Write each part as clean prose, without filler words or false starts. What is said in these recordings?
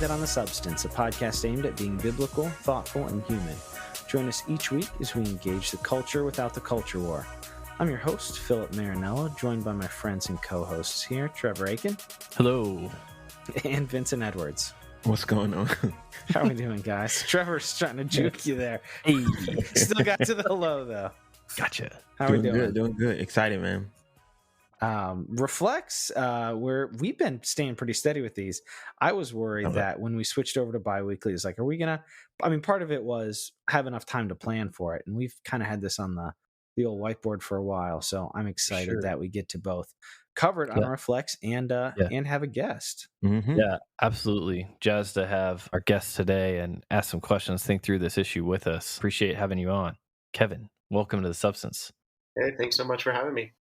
Get on the Substance, a podcast aimed at being biblical, thoughtful, and human. Join us each week as we engage the culture without the culture war. I'm your host, Philip Marinello, joined by my friends and co-hosts here, Trevor Aiken. Hello. And Vincent Edwards. What's going on? How are we doing, guys? Trevor's trying to juke you there. Hey. Still got to the hello, though. Gotcha. How are we doing? Good, doing good. Excited, man. Reflects, we've been staying pretty steady with these. I was worried that when we switched over to bi-weekly, it's like, are we gonna, part of it was have enough time to plan for it, and we've kind of had this on the old whiteboard for a while, so I'm excited that we get to both cover it on Reflects and have a guest. Mm-hmm. Yeah, absolutely. Jazzed to have our guest today and ask some questions, think through this issue with us. Appreciate having you on. Kevin, welcome to The Substance. Hey, thanks so much for having me.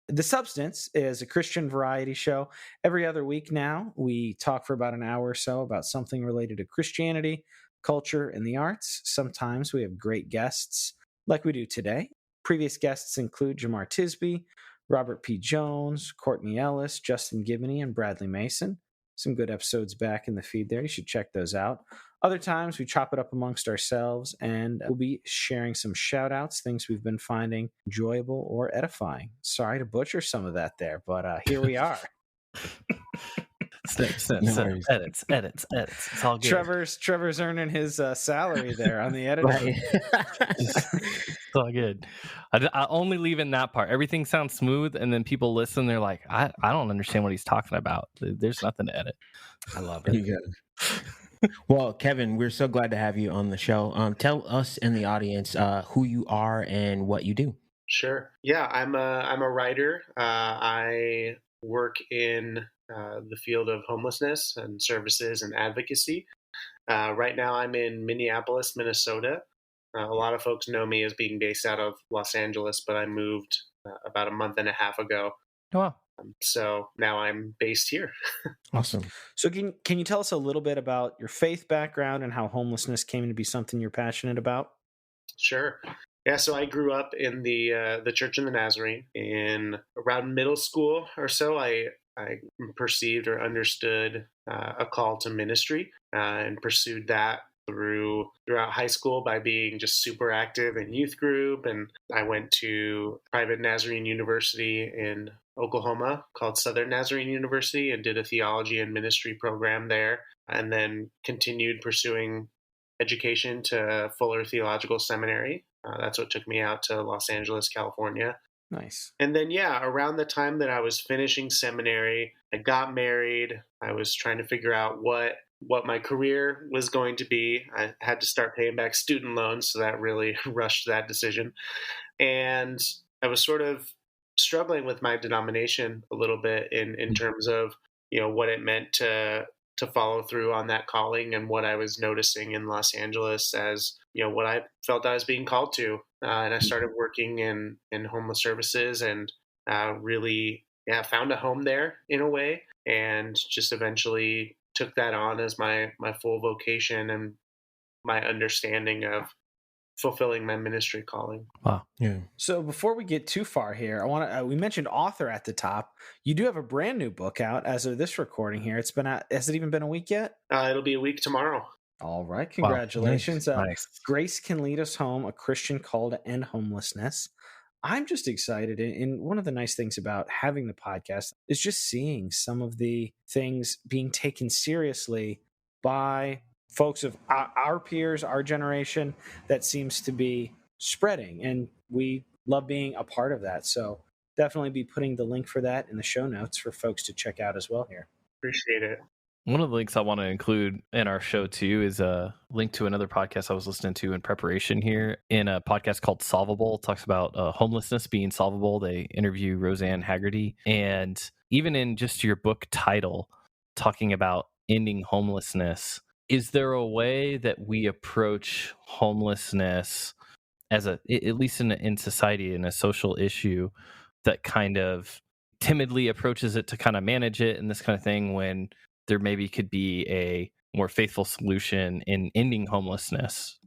The Substance is a Christian variety show. Every other week now, we talk for about an hour or so about something related to Christianity, culture, and the arts. Sometimes we have great guests, like we do today. Previous guests include Jamar Tisby, Robert P. Jones, Courtney Ellis, Justin Gibney, and Bradley Mason. Some good episodes back in the feed there. You should check those out. Other times, we chop it up amongst ourselves, and we'll be sharing some shout-outs, things we've been finding enjoyable or edifying. Sorry to butcher some of that there, but here we are. Edits. It's all good. Trevor's earning his salary there on the editing. Right. It's all good. I only leave in that part. Everything sounds smooth, and then people listen. They're like, I don't understand what he's talking about. There's nothing to edit. I love it. You go. Well, Kevin, we're so glad to have you on the show. Tell us and the audience who you are and what you do. Sure. Yeah, I'm a writer. I work in the field of homelessness and services and advocacy. Right now, I'm in Minneapolis, Minnesota. A lot of folks know me as being based out of Los Angeles, but I moved about a month and a half ago. Oh, wow. So now I'm based here. Awesome. So can you tell us a little bit about your faith background and how homelessness came to be something you're passionate about? Sure. Yeah, so I grew up in the Church of the Nazarene. In around middle school or so, I perceived or understood a call to ministry and pursued that throughout high school by being just super active in youth group. And I went to private Nazarene university in Oklahoma called Southern Nazarene University and did a theology and ministry program there, and then continued pursuing education to Fuller Theological Seminary. That's what took me out to Los Angeles, California. Nice. And then, around the time that I was finishing seminary, I got married. I was trying to figure out what my career was going to be. I had to start paying back student loans, so that really rushed that decision. And I was sort of struggling with my denomination a little bit in terms of, what it meant to follow through on that calling and what I was noticing in Los Angeles as, what I felt I was being called to. And I started working in homeless services and really found a home there in a way, and just eventually took that on as my full vocation and my understanding of fulfilling my ministry calling. Wow. Yeah. So before we get too far here, I want to. We mentioned author at the top. You do have a brand new book out as of this recording here. It's been out. Has it even been a week yet? It'll be a week tomorrow. All right, congratulations. Wow. Nice. Grace Can Lead Us Home: A Christian Call to End Homelessness. I'm just excited. And one of the nice things about having the podcast is just seeing some of the things being taken seriously by folks of our peers, our generation, that seems to be spreading. And we love being a part of that. So definitely be putting the link for that in the show notes for folks to check out as well here. Appreciate it. One of the links I want to include in our show, too, is a link to another podcast I was listening to in preparation here. In a podcast called Solvable, it talks about homelessness being solvable. They interview Roseanne Haggerty. And even in just your book title, talking about ending homelessness, is there a way that we approach homelessness as at least in society, in a social issue, that kind of timidly approaches it to kind of manage it and this kind of thing, when there maybe could be a more faithful solution in ending homelessness?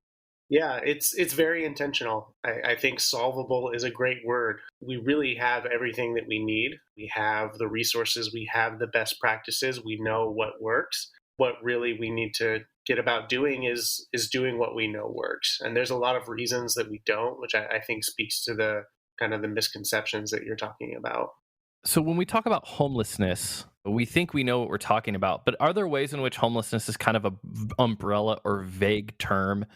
Yeah, it's very intentional. I think solvable is a great word. We really have everything that we need. We have the resources. We have the best practices. We know what works. what really we need to get about doing is doing what we know works. And there's a lot of reasons that we don't, which I think speaks to the kind of the misconceptions that you're talking about. So when we talk about homelessness, we think we know what we're talking about, but are there ways in which homelessness is kind of a umbrella or vague term?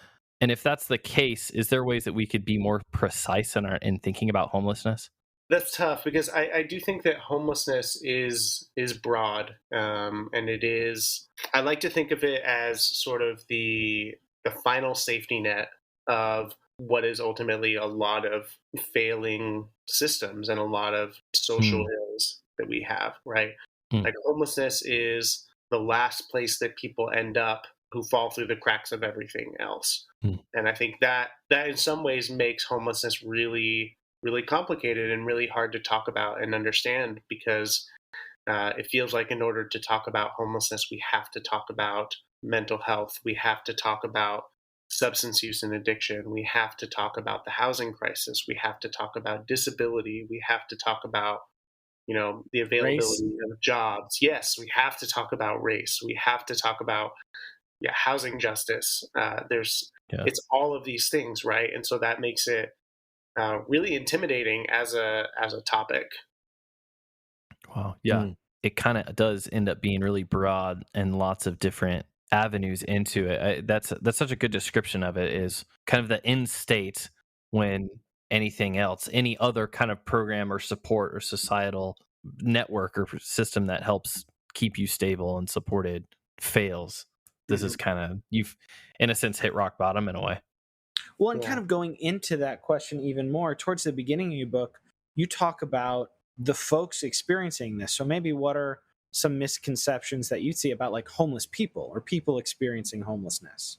And if that's the case, is there ways that we could be more precise in thinking about homelessness? That's tough because I do think that homelessness is broad, and it is. I like to think of it as sort of the final safety net of what is ultimately a lot of failing systems and a lot of social ills that we have. Right, like homelessness is the last place that people end up who fall through the cracks of everything else, and I think that in some ways makes homelessness really complicated and really hard to talk about and understand because it feels like in order to talk about homelessness, we have to talk about mental health. We have to talk about substance use and addiction. We have to talk about the housing crisis. We have to talk about disability. We have to talk about, the availability of jobs. Yes, we have to talk about race. We have to talk about housing justice. It's all of these things, right? And so that makes it really intimidating as a topic. Wow. Yeah. It kind of does end up being really broad and lots of different avenues into it. That's such a good description of it, is kind of the end state when anything else, any other kind of program or support or societal network or system that helps keep you stable and supported fails. This is kind of, you've in a sense hit rock bottom in a way. Well, and kind of going into that question even more, towards the beginning of your book, you talk about the folks experiencing this. So maybe what are some misconceptions that you see about like homeless people or people experiencing homelessness?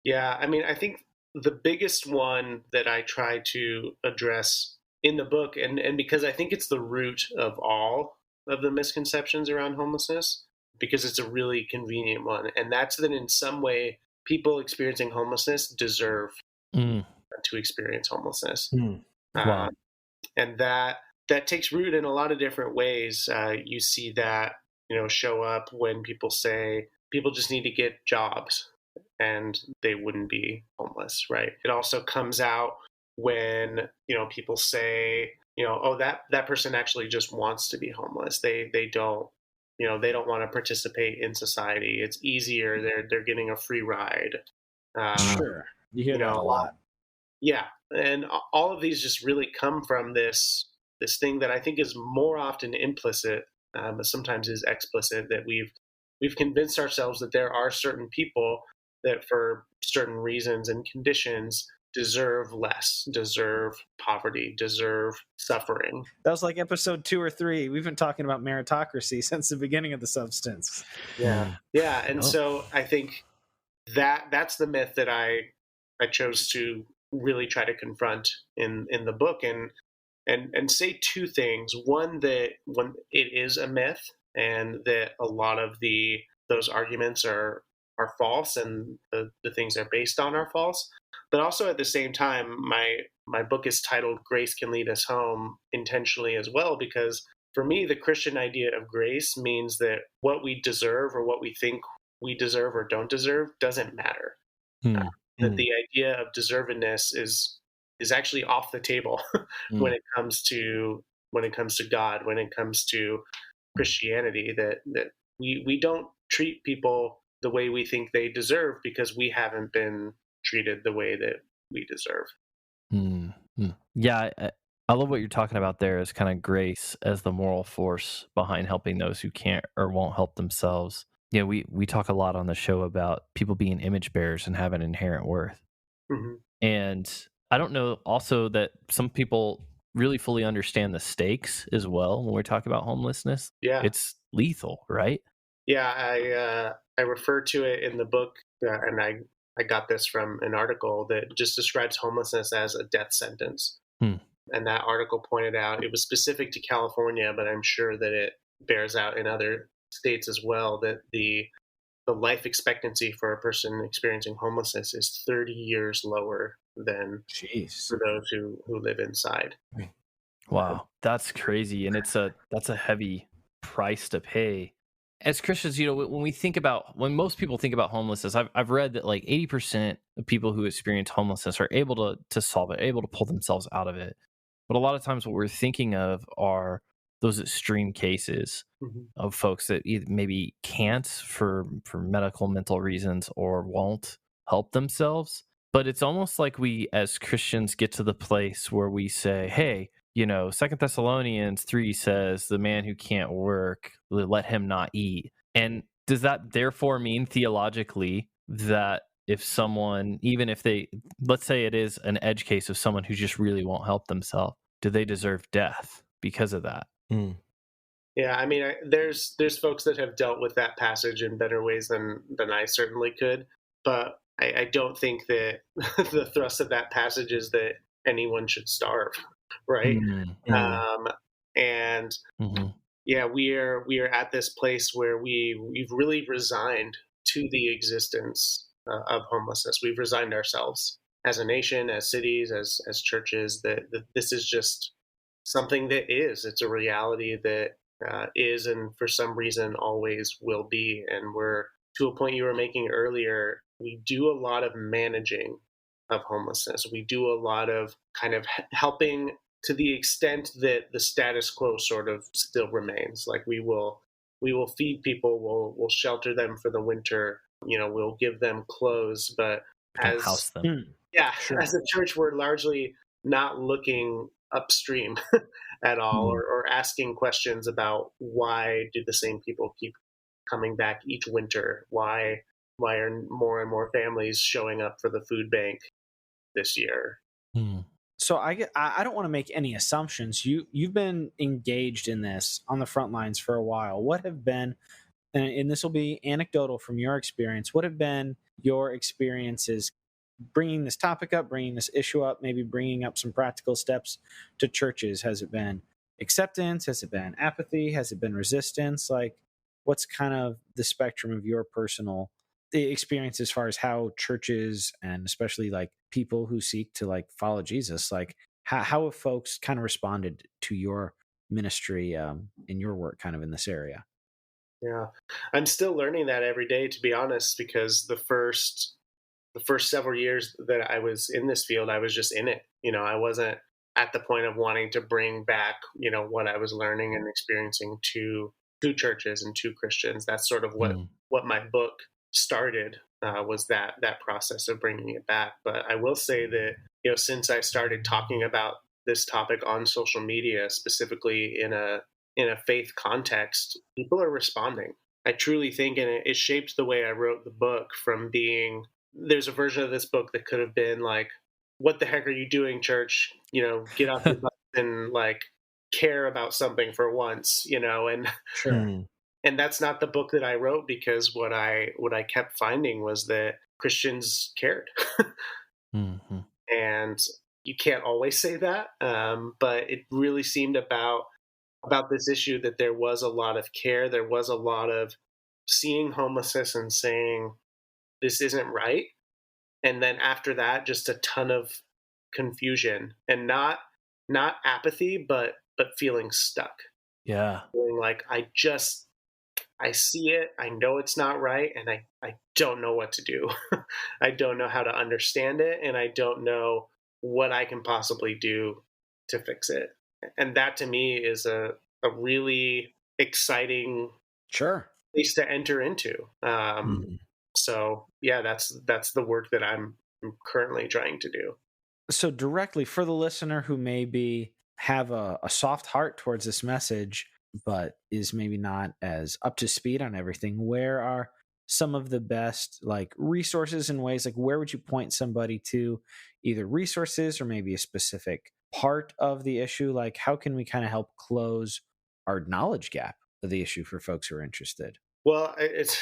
Yeah, I mean, I think the biggest one that I try to address in the book, and because I think it's the root of all of the misconceptions around homelessness, because it's a really convenient one, and that's that in some way people experiencing homelessness deserve to experience homelessness. Wow. And that takes root in a lot of different ways. You see that, show up when people say people just need to get jobs and they wouldn't be homeless, right? It also comes out when, people say, oh, that person actually just wants to be homeless. They don't, they don't want to participate in society. It's easier. They're getting a free ride. Sure. You hear that a lot. Yeah. And all of these just really come from this thing that I think is more often implicit, but sometimes is explicit, that we've convinced ourselves that there are certain people that for certain reasons and conditions deserve less, deserve poverty, deserve suffering. That was like episode 2 or 3. We've been talking about meritocracy since the beginning of The Substance. Yeah. Yeah. And so I think that's the myth that I chose to really try to confront in the book and say two things. One, that when it is a myth and that a lot of those arguments are false and the things they're based on are false. But also at the same time, my book is titled Grace Can Lead Us Home, intentionally as well, because for me, the Christian idea of grace means that what we deserve or what we think we deserve or don't deserve doesn't matter. That the idea of deservedness is actually off the table when it comes to God, when it comes to Christianity, that we don't treat people the way we think they deserve because we haven't been treated the way that we deserve. Yeah, I love what you're talking about there, is kind of grace as the moral force behind helping those who can't or won't help themselves. Yeah, we talk a lot on the show about people being image bearers and having inherent worth. And I don't know also that some people really fully understand the stakes as well when we talk about homelessness. Yeah. It's lethal, right? Yeah, I refer to it in the book, and I got this from an article that just describes homelessness as a death sentence. And that article pointed out it was specific to California, but I'm sure that it bears out in other states as well, that the life expectancy for a person experiencing homelessness is 30 years lower than for those who live inside. Wow, that's crazy, and that's a heavy price to pay as Christians, when most people think about homelessness, I've read that like 80% of people who experience homelessness are able to solve it, able to pull themselves out of it. But a lot of times what we're thinking of are those extreme cases of folks that either maybe can't for medical, mental reasons or won't help themselves. But it's almost like we as Christians get to the place where we say, hey, 2 Thessalonians 3 says the man who can't work, let him not eat. And does that therefore mean theologically that if someone, even if let's say it is an edge case of someone who just really won't help themselves, do they deserve death because of that? Yeah, I mean, there's folks that have dealt with that passage in better ways than I certainly could, but I don't think that the thrust of that passage is that anyone should starve, right? And yeah, we are at this place where we've really resigned to the existence of homelessness. We've resigned ourselves as a nation, as cities, as churches, that this is just something that is. It's a reality that is, and for some reason always will be. And we're, to a point you were making earlier, we do a lot of managing of homelessness. We do a lot of kind of helping to the extent that the status quo sort of still remains. Like we will feed people, we'll shelter them for the winter, we'll give them clothes, but Don't house them. As a church, we're largely not looking upstream at all, or asking questions about why do the same people keep coming back each winter? Why are more and more families showing up for the food bank this year? So I don't want to make any assumptions. You've been engaged in this on the front lines for a while. What have been, and this will be anecdotal from your experience, what have been your experiences bringing this topic up, bringing this issue up, maybe bringing up some practical steps to churches? Has it been acceptance? Has it been apathy? Has it been resistance? Like, what's kind of the spectrum of your personal experience as far as how churches, and especially like people who seek to like follow Jesus, like how have folks kind of responded to your ministry and your work kind of in this area? Yeah, I'm still learning that every day, to be honest, because the first several years that I was in this field, I was just in it. I wasn't at the point of wanting to bring back, what I was learning and experiencing to churches and to Christians. That's sort of what my book started, was that process of bringing it back. But I will say that, since I started talking about this topic on social media, specifically in a faith context, people are responding. I truly think, and it shaped the way I wrote the book from being, there's a version of this book that could have been like, what the heck are you doing, church? Get off your butt and like care about something for once, and Sure. and that's not the book that I wrote, because what I kept finding was that Christians cared. And you can't always say that, but it really seemed about this issue that there was a lot of care. There was a lot of seeing homelessness and saying, this isn't right. And then after that, just a ton of confusion, and not apathy, but feeling stuck. Yeah. Feeling like I see it, I know it's not right, and I don't know what to do. I don't know how to understand it, and I don't know what I can possibly do to fix it. And that to me is a really exciting place to enter into. So yeah, that's the work that I'm currently trying to do. So directly for the listener who maybe have a soft heart towards this message, but is maybe not as up to speed on everything, where are some of the best like resources and ways, like where would you point somebody to, either resources or maybe a specific part of the issue? Like how can we kind of help close our knowledge gap of the issue for folks who are interested? Well, it's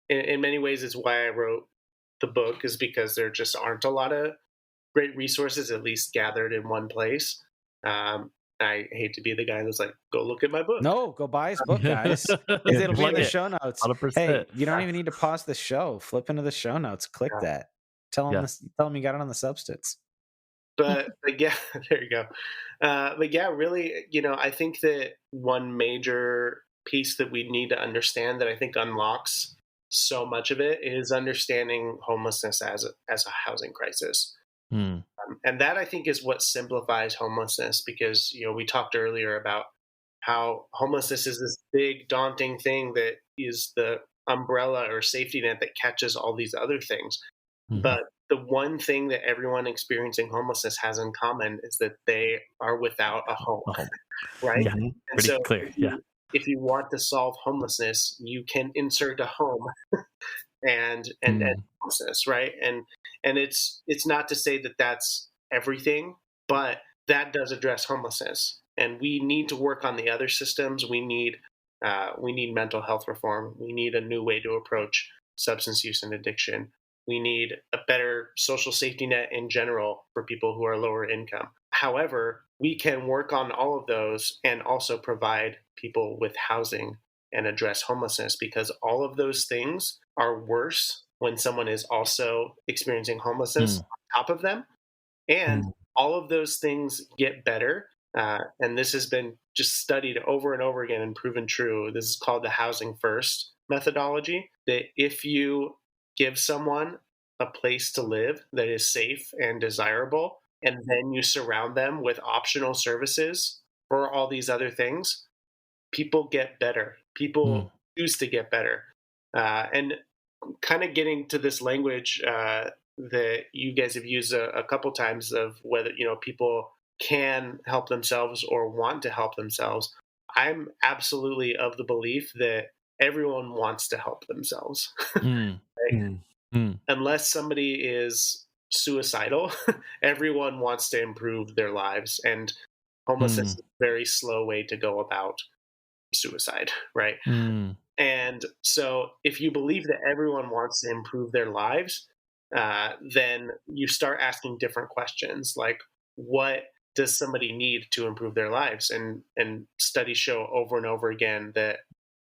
in many ways it's why I wrote the book, is because there just aren't a lot of great resources, at least gathered in one place. I hate to be the guy that's like, go look at my book. No, go buy his book, guys. It'll be in the show notes. 100%. Hey, you don't even need to pause the show. Flip into the show notes. Click that. Tell them tell them you got it on the substance. But yeah, there you go. But yeah, really, I think that one major piece that we need to understand that I think unlocks so much of it is understanding homelessness as a housing crisis. Mm. And that, I think, is what simplifies homelessness, because we talked earlier about how homelessness is this big daunting thing that is the umbrella or safety net that catches all these other things. Mhm. But the one thing that everyone experiencing homelessness has in common is that they are without a home, A home. right? Yeah, And pretty so clear. Yeah. if you want to solve homelessness, you can insert a home and Mm. homelessness, right? And it's not to say that that's everything, but that does address homelessness. And we need to work on the other systems. We need mental health reform. We need a new way to approach substance use and addiction. We need a better social safety net in general for people who are lower income. However, we can work on all of those and also provide people with housing and address homelessness, because all of those things are worse when someone is also experiencing homelessness Mm. on top of them. And Mm. all of those things get better. And this has been just studied over and over again and proven true. This is called the housing first methodology, that if you give someone a place to live that is safe and desirable, and then you surround them with optional services for all these other things, people get better. Mm. People choose to get better. And kind of getting to this language that you guys have used a couple times of whether people can help themselves or want to help themselves. I'm absolutely of the belief that everyone wants to help themselves. Mm. Right? Mm. Mm. Unless somebody is suicidal, everyone wants to improve their lives, and homelessness Mm. is a very slow way to go about suicide, right? Mm. And so, if you believe that everyone wants to improve their lives, then you start asking different questions, like what does somebody need to improve their lives? And studies show over and over again that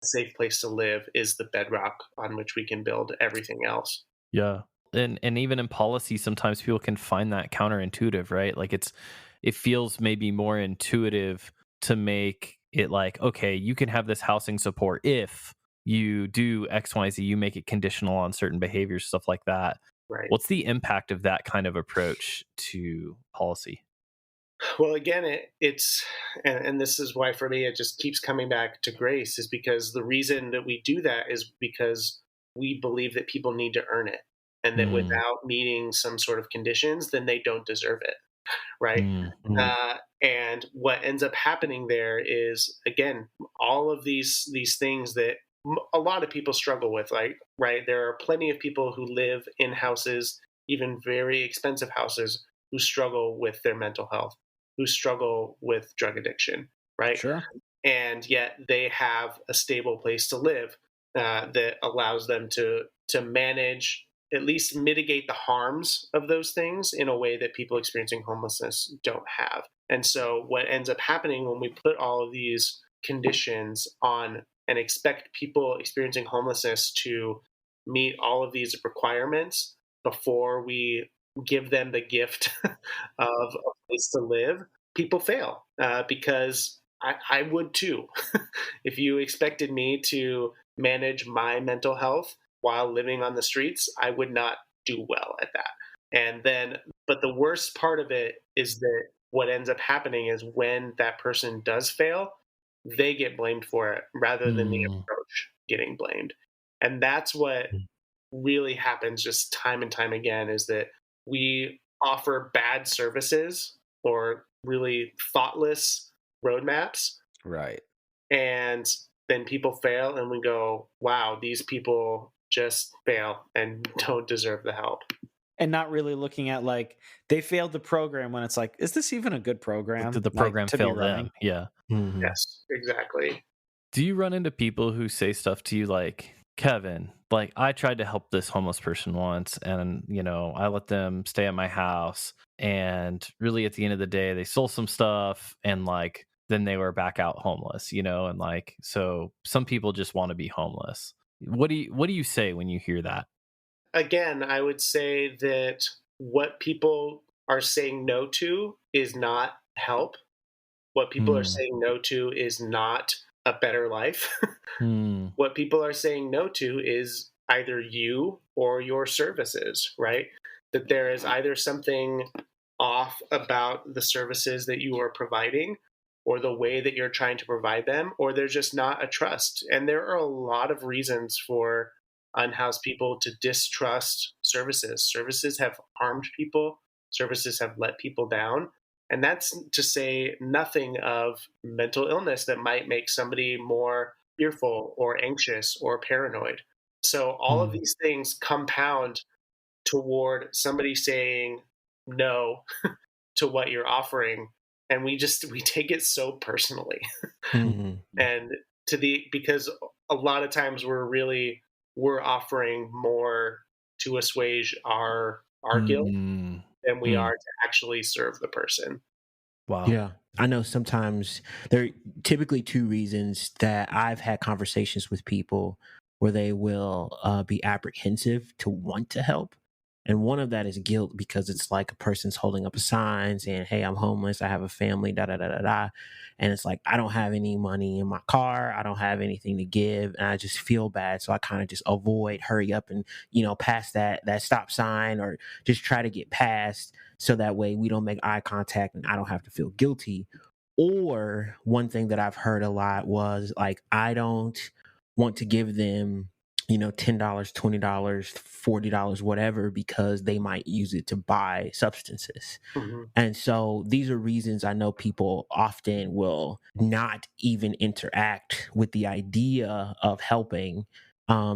a safe place to live is the bedrock on which we can build everything else. Yeah. And even in policy, sometimes people can find that counterintuitive, right? Like it feels maybe more intuitive to make it like, okay, you can have this housing support if you do X, Y, Z, you make it conditional on certain behaviors, stuff like that. Right. What's the impact of that kind of approach to policy? Well, again, it's and this is why for me it just keeps coming back to grace, is because the reason that we do that is because we believe that people need to earn it, and that Mm. without meeting some sort of conditions, then they don't deserve it, right? Mm. Mm. And what ends up happening there is, again, all of these things that a lot of people struggle with, like, right? There are plenty of people who live in houses, even very expensive houses, who struggle with their mental health, who struggle with drug addiction, right? Sure. And yet they have a stable place to live that allows them to manage, at least mitigate the harms of those things in a way that people experiencing homelessness don't have. And so what ends up happening when we put all of these conditions on and expect people experiencing homelessness to meet all of these requirements before we give them the gift of a place to live, people fail because I would too. If you expected me to manage my mental health while living on the streets, I would not do well at that. And then, but the worst part of it is that what ends up happening is when that person does fail, they get blamed for it rather than the Mm. approach getting blamed. And that's what really happens just time and time again, is that we offer bad services or really thoughtless roadmaps, Right. and then people fail and we go, wow, these people just fail and don't deserve the help. And not really looking at like they failed the program when it's like, is this even a good Like, program? did the Like program to be fail running? them? Yeah. Mhm. Yes, exactly. Do you run into people who say stuff to you like, Kevin, like I tried to help this homeless person once and, I let them stay at my house and really at the end of the day, they sold some stuff and like, then they were back out homeless, and like, so some people just want to be homeless. What do you say when you hear that? Again, I would say that what people are saying no to is not help. What people are Mm. saying no to is not a better life. What people are saying no to is either you or your services, right? That there is either something off about the services that you are providing or the way that you're trying to provide them, or there's just not a trust. And there are a lot of reasons for unhoused people to distrust services. Services have harmed people, services have let people down. And that's to say nothing of mental illness that might make somebody more fearful or anxious or paranoid. So all of these things compound toward somebody saying no to what you're offering, and we take it so personally. And because a lot of times we're offering more to assuage our guilt than we are to actually serve the person. Wow. Yeah. I know sometimes there are typically two reasons that I've had conversations with people where they will be apprehensive to want to help. And one of that is guilt, because it's like a person's holding up a sign saying, "Hey, I'm homeless. I have a family, da da da da da." And it's like, I don't have any money in my car. I don't have anything to give. And I just feel bad. So I kind of just avoid, hurry up and, pass that stop sign, or just try to get past, so that way we don't make eye contact and I don't have to feel guilty. Or one thing that I've heard a lot was like, I don't want to give them, $10, $20, $40, whatever, because they might use it to buy substances. And so these are reasons I know people often will not even interact with the idea of helping,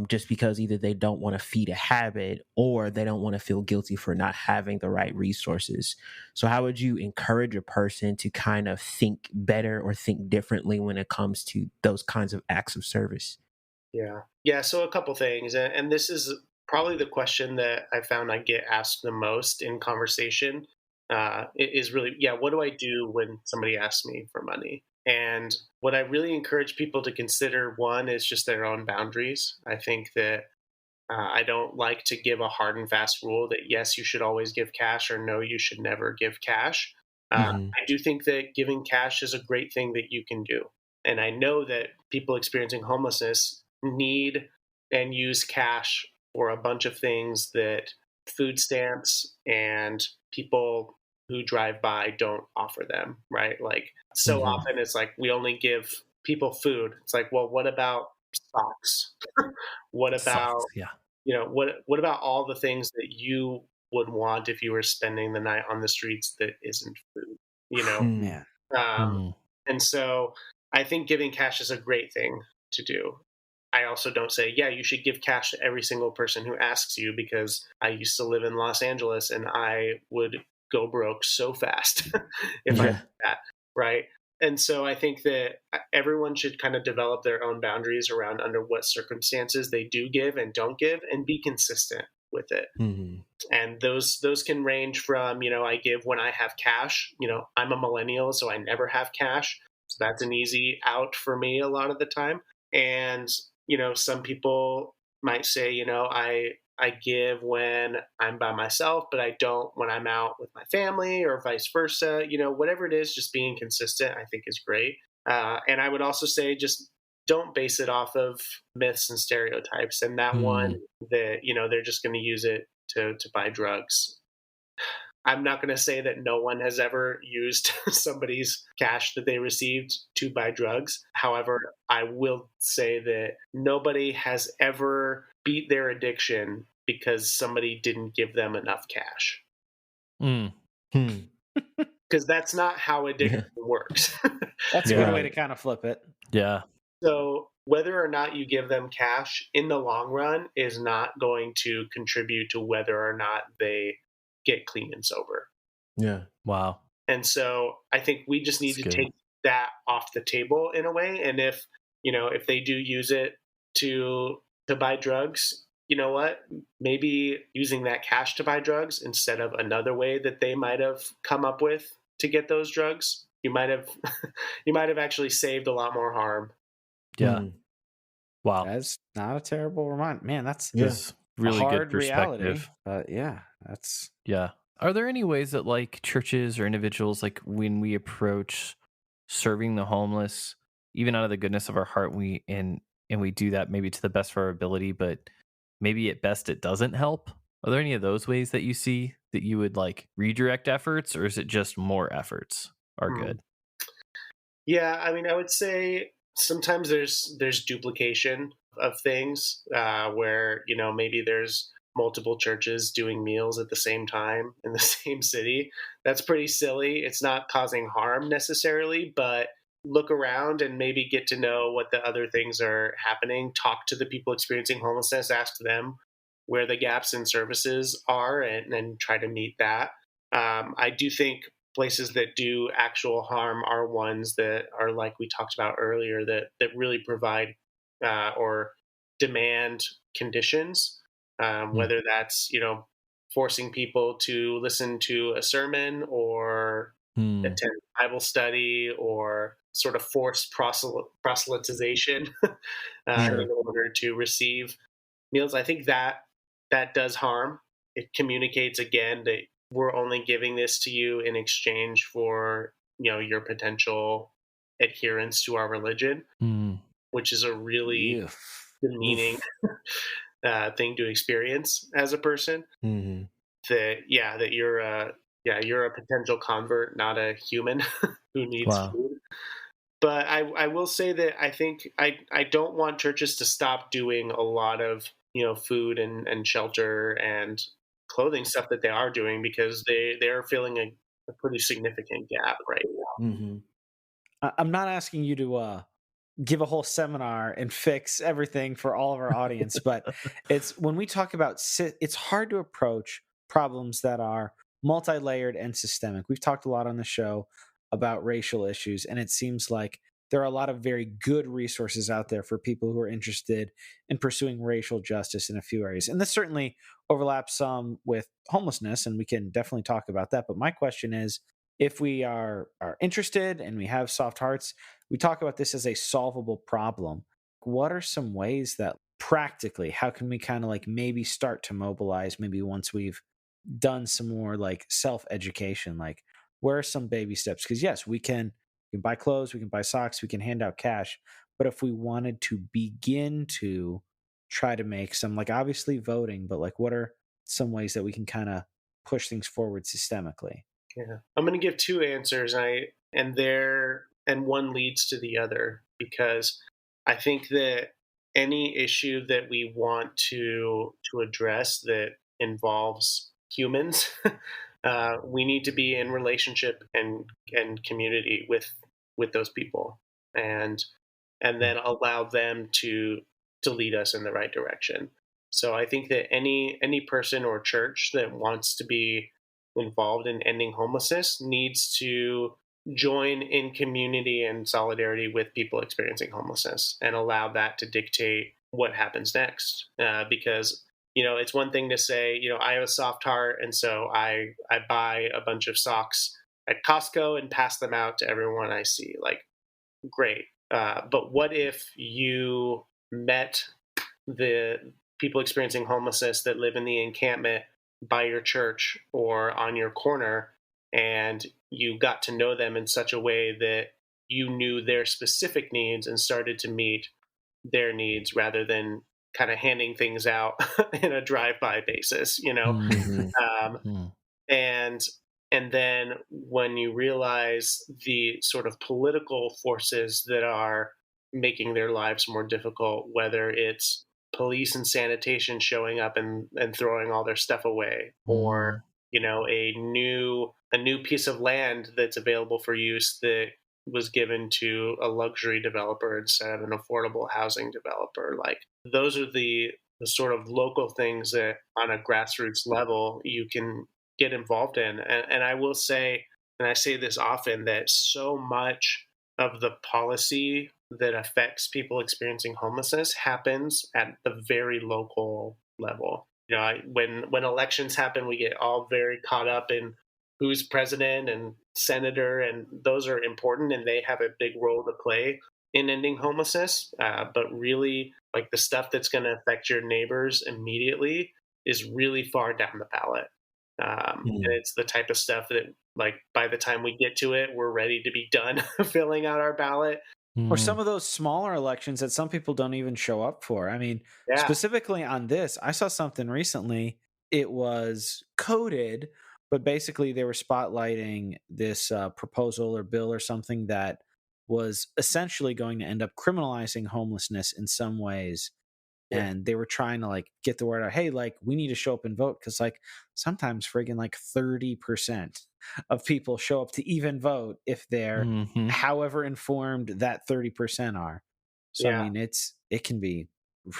just because either they don't want to feed a habit or they don't want to feel guilty for not having the right resources. So how would you encourage a person to kind of think better or think differently when it comes to those kinds of acts of service? Yeah. So a couple things, and this is probably the question that I found I get asked the most in conversation. Is really, what do I do when somebody asks me for money? And what I really encourage people to consider, one, is just their own boundaries. I think that I don't like to give a hard and fast rule that yes, you should always give cash, or no, you should never give cash. I do think that giving cash is a great thing that you can do. And I know that people experiencing homelessness need and use cash for a bunch of things that food stamps and people who drive by don't offer them, right? Like, so often it's like we only give people food. It's like, well, what about socks? What about, Socks, yeah. what about all the things that you would want if you were spending the night on the streets that isn't food, Man. And so I think giving cash is a great thing to do. I also don't say, you should give cash to every single person who asks you, because I used to live in Los Angeles and I would go broke so fast if I did that, right? And so I think that everyone should kind of develop their own boundaries around under what circumstances they do give and don't give, and be consistent with it. And those can range from, I give when I have cash. I'm a millennial, so I never have cash. So that's an easy out for me a lot of the time. And, some people might say, I give when I'm by myself, but I don't when I'm out with my family, or vice versa. Whatever it is, just being consistent, I think, is great. And I would also say, just don't base it off of myths and stereotypes. And that one that, they're just going to use it to buy drugs. I'm not going to say that no one has ever used somebody's cash that they received to buy drugs. However, I will say that nobody has ever beat their addiction because somebody didn't give them enough cash. Because that's not how addiction works. That's a good way to kind of flip it. Yeah. So whether or not you give them cash in the long run is not going to contribute to whether or not they get clean and sober. Yeah. Wow. And so I think we just need to take that off the table in a way. And if they do use it to buy drugs, you know what? Maybe using that cash to buy drugs instead of another way that they might have come up with to get those drugs, you might have actually saved a lot more harm. Yeah. Wow. That's not a terrible reminder. Man, that's really hard good perspective. reality. But that's Are there any ways that like churches or individuals, like when we approach serving the homeless, even out of the goodness of our heart, and we do that maybe to the best of our ability, but maybe at best it doesn't help. Are there any of those ways that you see that you would like redirect efforts, or is it just more efforts are Hmm. good? Yeah, I mean, I would say sometimes there's duplication of things where maybe there's multiple churches doing meals at the same time in the same city. That's pretty silly. It's not causing harm necessarily, but look around and maybe get to know what the other things are happening. Talk to the people experiencing homelessness. Ask them where the gaps in services are, and try to meet that. I do think places that do actual harm are ones that are like we talked about earlier, that really provide or demand conditions, whether that's forcing people to listen to a sermon or Hmm. attend Bible study or sort of forced proselytization Sure. in order to receive meals. I think that does harm. It communicates again that we're only giving this to you in exchange for your potential adherence to our religion, Hmm. which is a really Yeah. demeaning Oof. thing to experience as a person. Hmm. That you're a potential convert, not a human who needs Wow. food. But I will say that I think I don't want churches to stop doing a lot of food and shelter and clothing stuff that they are doing, because they're filling a pretty significant gap right now. Hmm. I'm not asking you to give a whole seminar and fix everything for all of our audience, but it's when we talk about it's hard to approach problems that are multi-layered and systemic. We've talked a lot on the show about racial issues, and it seems like there are a lot of very good resources out there for people who are interested in pursuing racial justice in a few areas. And this certainly overlaps some with homelessness, and we can definitely talk about that. But my question is, if we are interested and we have soft hearts, we talk about this as a solvable problem. What are some ways that practically, how can we kind of like maybe start to mobilize, maybe once we've done some more like self education? Like, where are some baby steps? Because yes, we can buy clothes, we can buy socks, we can hand out cash. But if we wanted to begin to try to make some, like obviously voting, but like what are some ways that we can kind of push things forward systemically? Yeah, I'm going to give two answers, and one leads to the other, because I think that any issue that we want to address that involves humans, we need to be in relationship and community with those people, and then allow them to lead us in the right direction. So I think that any person or church that wants to be involved in ending homelessness needs to join in community and solidarity with people experiencing homelessness and allow that to dictate what happens next. Because it's one thing to say, I have a soft heart, and so I buy a bunch of socks at Costco and pass them out to everyone I see. Like, great. But what if you met the people experiencing homelessness that live in the encampment by your church or on your corner, and you got to know them in such a way that you knew their specific needs and started to meet their needs rather than kind of handing things out in a drive-by basis, Hmm. Hmm. um, Hmm. and and then when you realize the sort of political forces that are making their lives more difficult, whether it's police and sanitation showing up and throwing all their stuff away, or Hmm. a new piece of land that's available for use that was given to a luxury developer instead of an affordable housing developer. Like, those are the sort of local things that on a grassroots level you can get involved in. And I will say, and I say this often, that so much of the policy that affects people experiencing homelessness happens at the very local level. When elections happen, we get all very caught up in who's president and senator, and those are important and they have a big role to play in ending homelessness. But really, like, the stuff that's going to affect your neighbors immediately is really far down the ballot. And it's the type of stuff that, like, by the time we get to it, we're ready to be done filling out our ballot. Or some of those smaller elections that some people don't even show up for. I mean, Yeah. specifically on this, I saw something recently. It was coded, but basically they were spotlighting this proposal or bill or something that was essentially going to end up criminalizing homelessness in some ways. Yeah. And they were trying to like get the word out, hey, like we need to show up and vote, because like sometimes friggin' like 30% of people show up to even vote if they're however informed that 30% are. So I Yeah. mean, it can be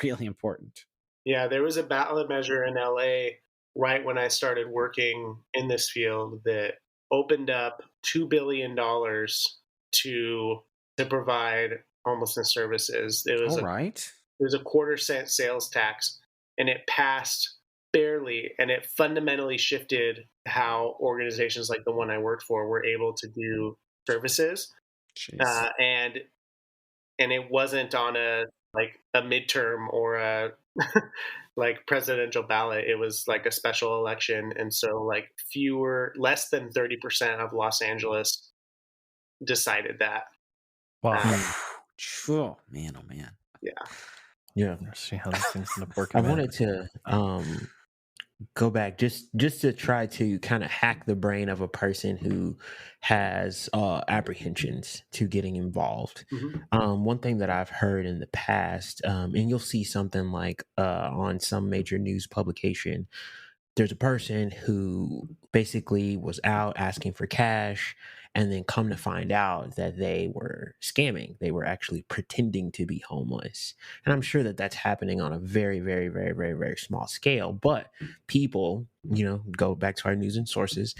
really important. Yeah, there was a ballot measure in LA right when I started working in this field that opened up $2 billion to provide homelessness services. All right. It was a quarter-cent sales tax, and it passed barely, and it fundamentally shifted how organizations like the one I worked for were able to do services. Jeez. And it wasn't on a midterm or a like presidential ballot. It was like a special election, and so like less than 30% of Los Angeles decided that. Wow. Oh man, oh man. Yeah. See how these things end up working. I wanted to go back just to try to kind of hack the brain of a person who has apprehensions to getting involved. One thing that I've heard in the past, and you'll see something like on some major news publication, there's a person who basically was out asking for cash, and then come to find out that they were scamming. They were actually pretending to be homeless. And I'm sure that that's happening on a very, very, very, very, very small scale. But people, go back to our news and sources,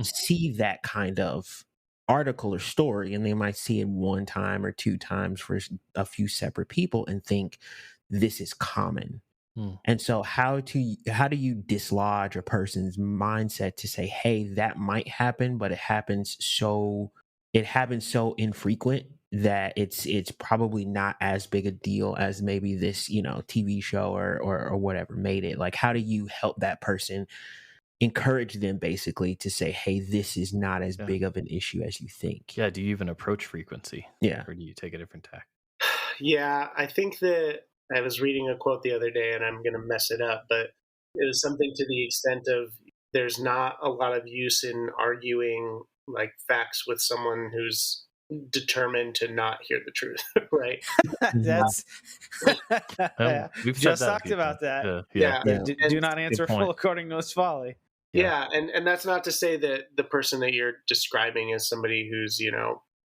see that kind of article or story, and they might see it one time or two times for a few separate people and think this is common. And so how do you dislodge a person's mindset to say, hey, that might happen, but it happens so infrequent that it's probably not as big a deal as maybe this, TV show or whatever made it. Like, how do you help that person, encourage them basically to say, hey, this is not as big of an issue as you think? Yeah. Do you even approach frequency? Yeah. Or do you take a different tack? Yeah, I think that I was reading a quote the other day, and I'm going to mess it up, but it was something to the extent of there's not a lot of use in arguing like facts with someone who's determined to not hear the truth, right? That's We've just said that talked about that. Yeah. Do not answer full according to his folly. Yeah, and that's not to say that the person that you're describing is somebody who's,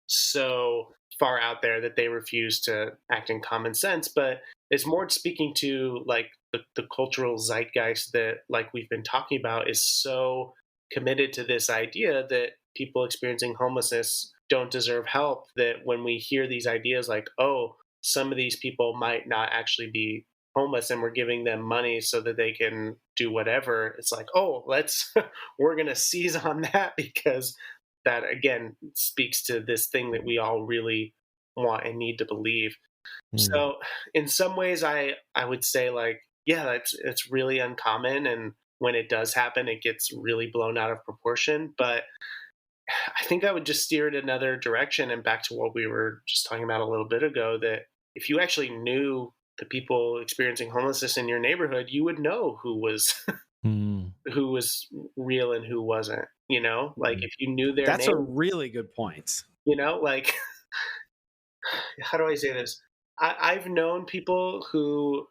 so far out there that they refuse to act in common sense, but it's more speaking to like the cultural zeitgeist that, like we've been talking about, is so committed to this idea that people experiencing homelessness don't deserve help, that when we hear these ideas like, oh, some of these people might not actually be homeless and we're giving them money so that they can do whatever, it's like, oh, we're going to seize on that, because that again speaks to this thing that we all really want and need to believe. So in some ways I would say like, yeah, it's really uncommon, and when it does happen it gets really blown out of proportion, but I think I would just steer it another direction, and back to what we were just talking about a little bit ago, that if you actually knew the people experiencing homelessness in your neighborhood, you would know who was who was real and who wasn't, like if you knew their That's name, a really good point. like how do I say this? I've known people who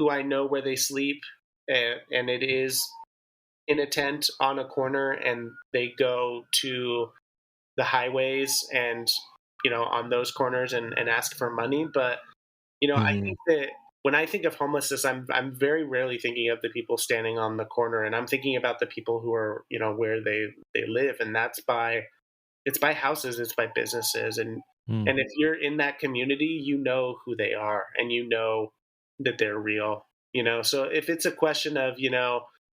I know where they sleep, and it is in a tent on a corner, and they go to the highways and on those corners and ask for money. But I think that when I think of homelessness, I'm very rarely thinking of the people standing on the corner, and I'm thinking about the people who are where they live, and it's by houses, it's by businesses, and if you're in that community, you know who they are, and you know that they're real. So if it's a question of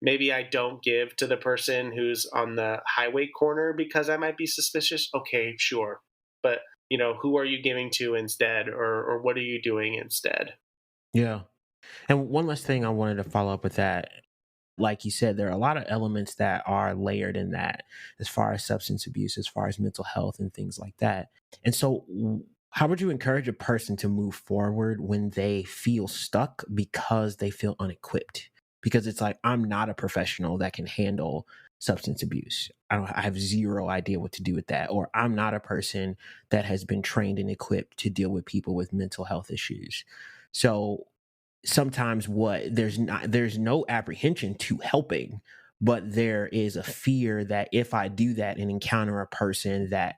maybe I don't give to the person who's on the highway corner because I might be suspicious, okay, sure, but who are you giving to instead, or what are you doing instead? Yeah. And one last thing I wanted to follow up with that. Like you said, there are a lot of elements that are layered in that, as far as substance abuse, as far as mental health and things like that. And so How would you encourage a person to move forward when they feel stuck because they feel unequipped? Because it's like, I'm not a professional that can handle substance abuse. I have zero idea what to do with that. Or I'm not a person that has been trained and equipped to deal with people with mental health issues. So sometimes there's no apprehension to helping, but there is a fear that if I do that and encounter a person that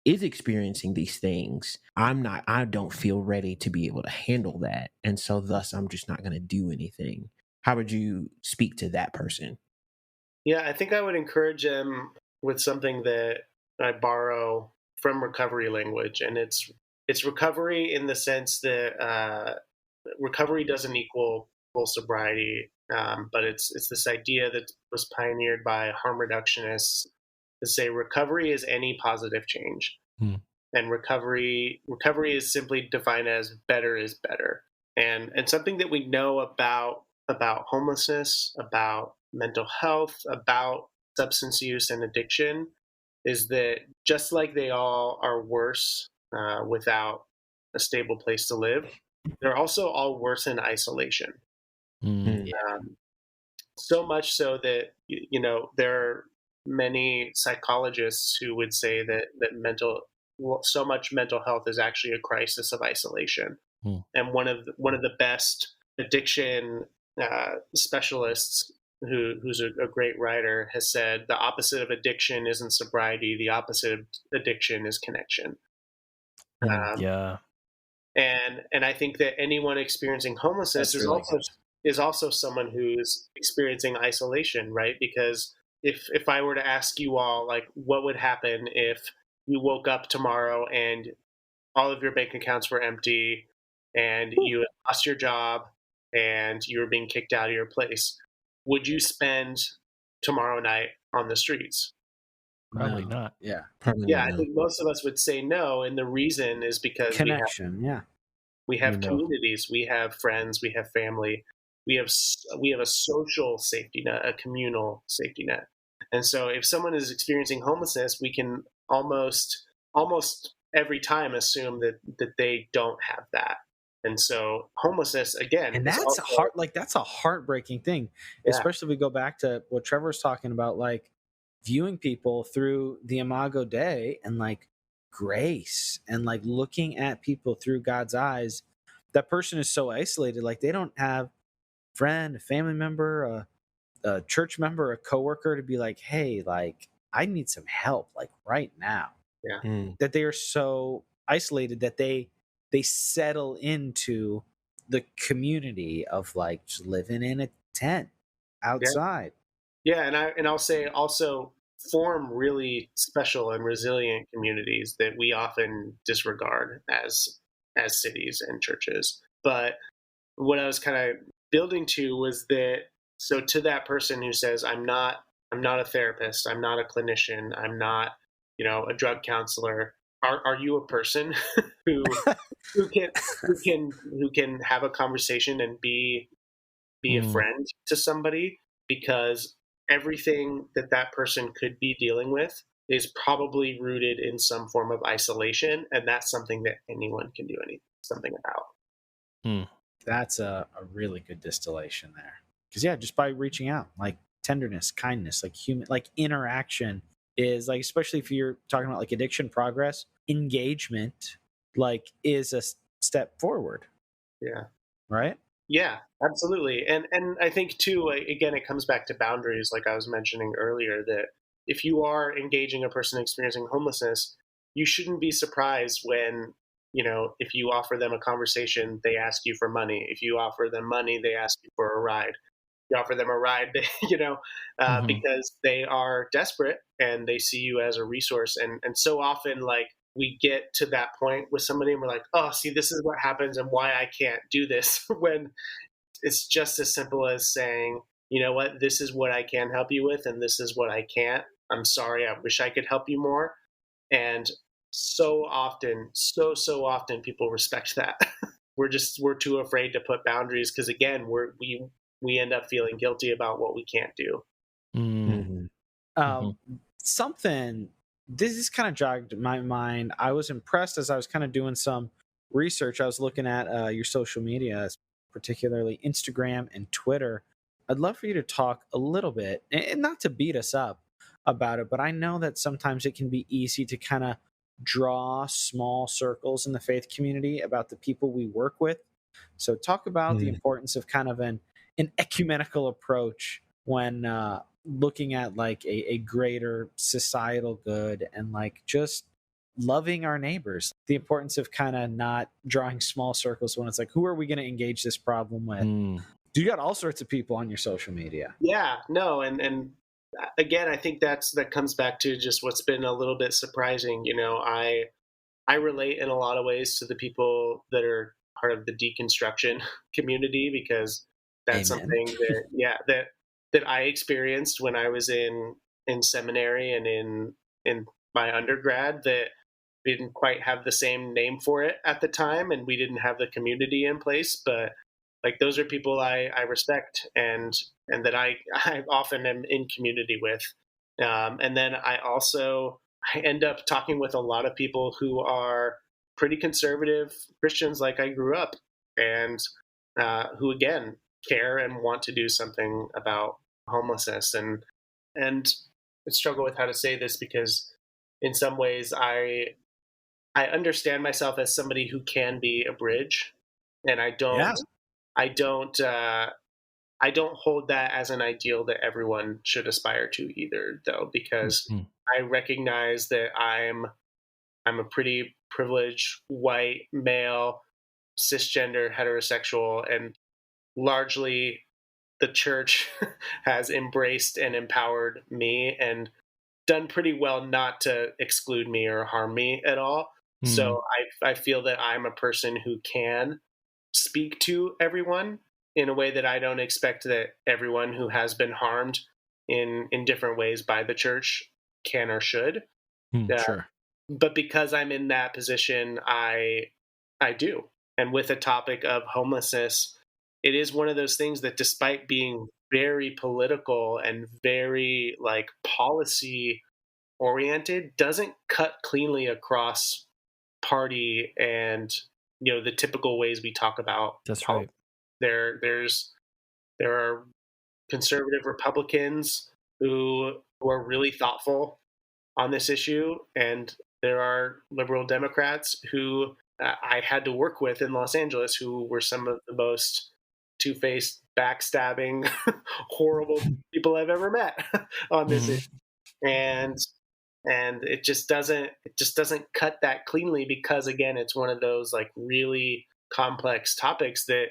is experiencing these things, I don't feel ready to be able to handle that. And so thus I'm just not going to do anything. How would you speak to that person? Yeah, I think I would encourage them with something that I borrow from recovery language, and it's recovery in the sense that recovery doesn't equal full sobriety, but it's this idea that was pioneered by harm reductionists to say recovery is any positive change, and recovery is simply defined as better is better, and something that we know about homelessness, about mental health, about substance use and addiction is that just like they all are worse without a stable place to live, they're also all worse in isolation. So much so that there are many psychologists who would say that so much mental health is actually a crisis of isolation. And one of the best addiction specialists, who's a great writer, has said the opposite of addiction isn't sobriety. The opposite of addiction is connection. Yeah. And I think that anyone experiencing homelessness is also someone who's experiencing isolation, right? Because if I were to ask you all, like, what would happen if you woke up tomorrow and all of your bank accounts were empty and you had lost your job and you were being kicked out of your place, would you spend tomorrow night on the streets? Probably not. Yeah. Yeah, I think most of us would say no, and the reason is because Connection. we have communities, we have friends, we have family, we have a social safety net, a communal safety net. And so if someone is experiencing homelessness, we can almost every time assume that they don't have that. And so homelessness, again, and that's that's a heartbreaking thing, especially if we go back to what Trevor's talking about, like viewing people through the Imago Dei and like grace and like looking at people through God's eyes. That person is so isolated, like they don't have a friend, a family member, a church member, a coworker to be like, hey, like I need some help like right now. That they are so isolated that they settle into the community of like just living in a tent outside. And I'll say also form really special and resilient communities that we often disregard as cities and churches. But what I was kind of building to was that, so to that person who says, I'm not a therapist, I'm not a clinician, I'm not, a drug counselor. Are you a person who can have a conversation and be a friend to somebody? Because everything that person could be dealing with is probably rooted in some form of isolation, and that's something that anyone can do something about. That's a really good distillation there. Because just by reaching out, like tenderness, kindness, like human, like interaction is like, especially if you're talking about like addiction progress, engagement, like is a step forward. Yeah. Right? Yeah, absolutely. And I think too, again, it comes back to boundaries, like I was mentioning earlier, that if you are engaging a person experiencing homelessness, you shouldn't be surprised when, if you offer them a conversation, they ask you for money. If you offer them money, they ask you for a ride. You offer them a ride, because they are desperate and they see you as a resource. And so often, like, we get to that point with somebody and we're like, oh, see, this is what happens and why I can't do this, when it's just as simple as saying, you know what, this is what I can help you with and this is what I can't. I'm sorry, I wish I could help you more. And so often, so often people respect that. We're too afraid to put boundaries because, again, we end up feeling guilty about what we can't do. Something this is kind of jogged my mind. I was impressed as I was kind of doing some research. I was looking at your social media, particularly Instagram and Twitter. I'd love for you to talk a little bit, and not to beat us up about it, but I know that sometimes it can be easy to kind of draw small circles in the faith community about the people we work with. So, talk about the Mm. importance of kind of an ecumenical approach when looking at like a greater societal good and like just loving our neighbors. The importance of kind of not drawing small circles when it's like, who are we going to engage this problem with? Mm. You got all sorts of people on your social media. Yeah, no, and again, I think that comes back to just what's been a little bit surprising. I relate in a lot of ways to the people that are part of the deconstruction community, because that's Amen. something that I experienced when I was in seminary and in my undergrad, that we didn't quite have the same name for it at the time, and we didn't have the community in place. But like, those are people I respect, and that I often am in community with. And then I end up talking with a lot of people who are pretty conservative Christians, like I grew up, and who again care and want to do something about homelessness. And I struggle with how to say this, because in some ways I understand myself as somebody who can be a bridge, and Yeah. I don't I don't hold that as an ideal that everyone should aspire to either, though, because Mhm. I recognize that I'm a pretty privileged white male, cisgender, heterosexual, and largely the church has embraced and empowered me and done pretty well not to exclude me or harm me at all. Mm. So I feel that I'm a person who can speak to everyone in a way that I don't expect that everyone who has been harmed in different ways by the church can or should. Uh, Sure. but because I'm in that position, I do. And with the topic of homelessness, it is one of those things that, despite being very political and very like policy oriented, doesn't cut cleanly across party and the typical ways we talk about That's politics. right. There are conservative Republicans who are really thoughtful on this issue, and there are liberal Democrats who I had to work with in Los Angeles, who were some of the most two-faced, backstabbing, horrible people I've ever met on this Mhm. issue. And it just doesn't cut that cleanly, because again, it's one of those like really complex topics that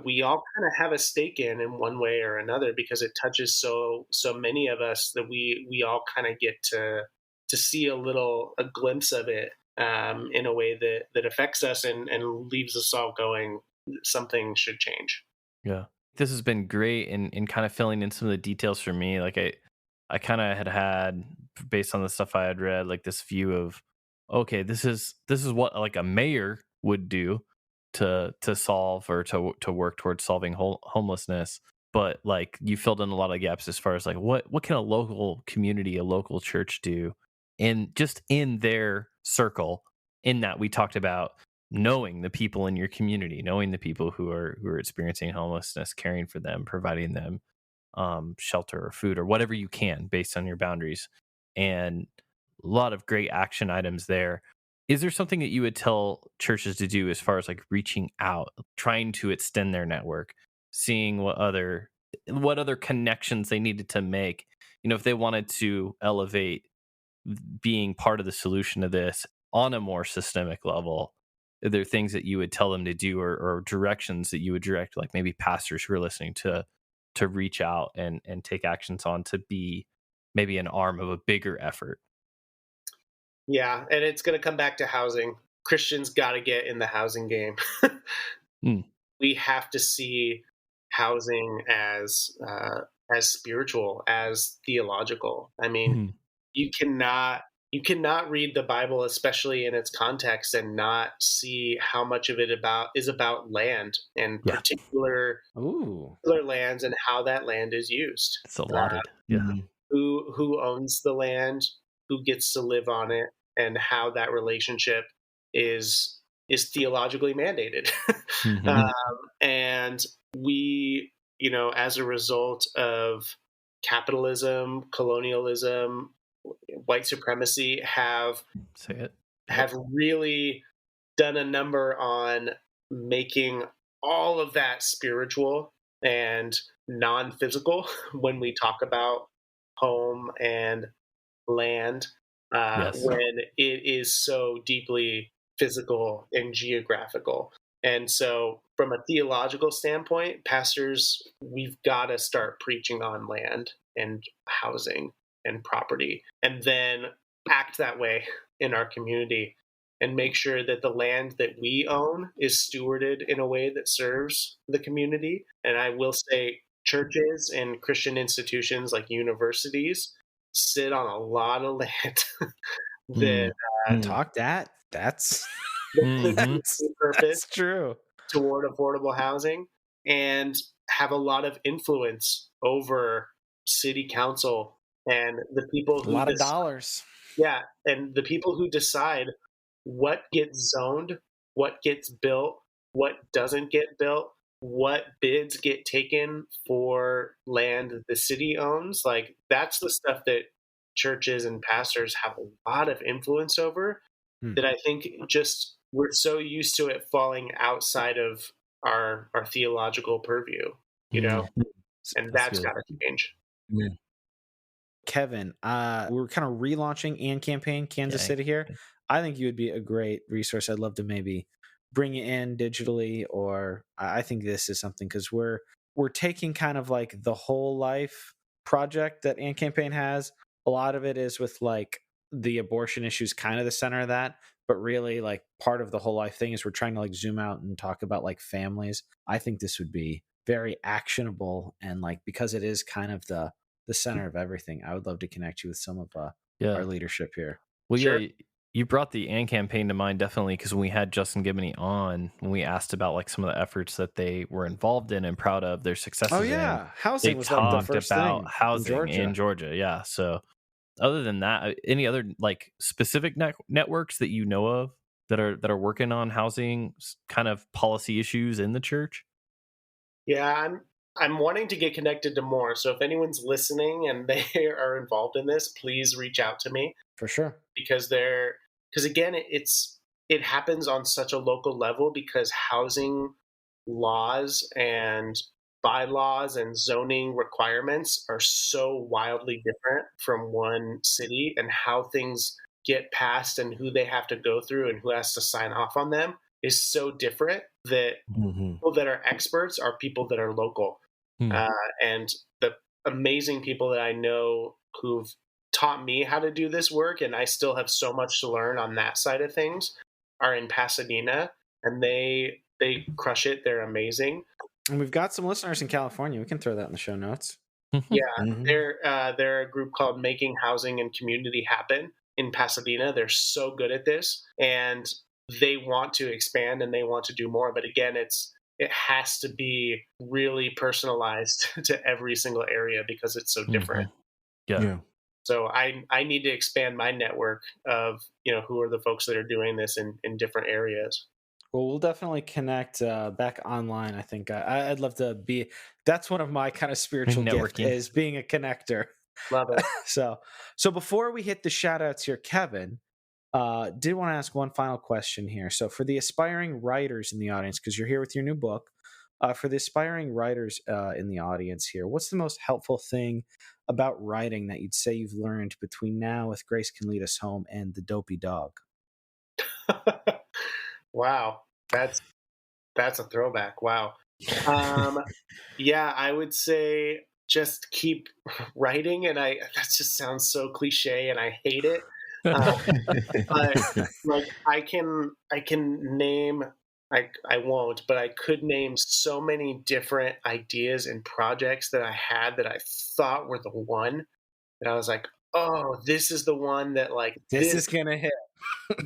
we all kind of have a stake in one way or another, because it touches so many of us that we all kind of get to see a glimpse of it in a way that affects us and leaves us all going, something should change. Yeah. This has been great in kind of filling in some of the details for me. Like I kind of had, based on the stuff I had read, like this view of, okay, this is what like a mayor would do to solve or to work towards solving homelessness. But like you filled in a lot of gaps as far as like what can a local community, a local church do in just in their circle. In that we talked about knowing the people in your community, knowing the people who are experiencing homelessness, caring for them, providing them shelter or food or whatever you can based on your boundaries, and a lot of great action items there. Is there something that you would tell churches to do as far as like reaching out, trying to extend their network, seeing what other connections they needed to make? If they wanted to elevate being part of the solution to this on a more systemic level, are there things that you would tell them to do, or directions that you would direct, like maybe pastors who are listening to reach out and take actions on to be maybe an arm of a bigger effort? Yeah, and it's going to come back to housing. Christians got to get in the housing game. Mm. We have to see housing as spiritual, as theological. I mean, Mhm. you cannot you cannot read the Bible, especially in its context, and not see how much of it is about land, and Yeah, Ooh. particular lands, and how that land is used. it's allotted. Yeah. Mhm. Who owns the land? who gets to live on it and how that relationship is theologically mandated. Mhm. And we, as a result of capitalism, colonialism, white supremacy, have Say it. really done a number on making all of that spiritual and non-physical when we talk about home and land, Yes. when it is so deeply physical and geographical. And so, from a theological standpoint, pastors, we've got to start preaching on land and housing and property, and then act that way in our community and make sure that the land that we own is stewarded in a way that serves the community. And I will say, churches and Christian institutions like universities sit on a lot of land that Talk that. That's could be Mhm. repurposed that's true. toward affordable housing and have a lot of influence over city council and the people A who lot of dollars. yeah, and the people who decide what gets zoned, what gets built, what doesn't get built, what bids get taken for land that the city owns. Like, that's the stuff that churches and pastors have a lot of influence over, that I think just we're so used to it falling outside of our theological purview, and That's that's good. got to change. Kevin, we're kind of relaunching An Campaign Kansas Yeah, City here. I think you would be a great resource. I'd love to maybe bring you in digitally, or I think this is something because we're taking kind of like the whole life project that An Campaign has. A lot of it is with like the abortion issues, kind of the center of that, but really like part of the whole life thing is we're trying to like zoom out and talk about like families. I think this would be very actionable, and like because it is kind of the center of everything. I would love to connect you with some of Yeah. our leadership here. Well, Sure. yeah, you brought the AND campaign to mind definitely because when we had Justin Gibney on, when we asked about like some of the efforts that they were involved in and proud of their successes Oh yeah, in, housing they was like the talked first about thing housing in Georgia. Yeah. So other than that, any other like specific networks that you know of that are working on housing kind of policy issues in the church? Yeah, I'm wanting to get connected to more. So if anyone's listening and they are involved in this, please reach out to me, for sure. because again, it happens on such a local level, because housing laws and bylaws and zoning requirements are so wildly different from one city, and how things get passed and who they have to go through and who has to sign off on them is so different that people that are experts are people that are local. And the amazing people that I know who've taught me how to do this work, and I still have so much to learn on that side of things, are in Pasadena, and they crush it. They're amazing. And we've got some listeners in California. We can throw that in the show notes. Yeah, they're a group called Making Housing and Community Happen in Pasadena. They're so good at this, and they want to expand and they want to do more. But again, it has to be really personalized to every single area because it's so different. Yeah. So I need to expand my network of who are the folks that are doing this in different areas. Well, we'll definitely connect back online. I think I'd love to be. That's one of my kind of spiritual gift Networking. is being a connector. Love it. So before we hit the shout outs here, Kevin, did want to ask one final question here. So for the aspiring writers in the audience, because you're here with your new book, for the aspiring writers in the audience here, what's the most helpful thing about writing that you'd say you've learned between now with Grace Can Lead Us Home and The Dopey Dog? Wow, that's a throwback. Wow. Yeah, I would say just keep writing, and that just sounds so cliche, and I hate it. But like I can name, I won't, but I could name so many different ideas and projects that I had that I thought were the one that I was like, oh, this is the one that like This is gonna hit.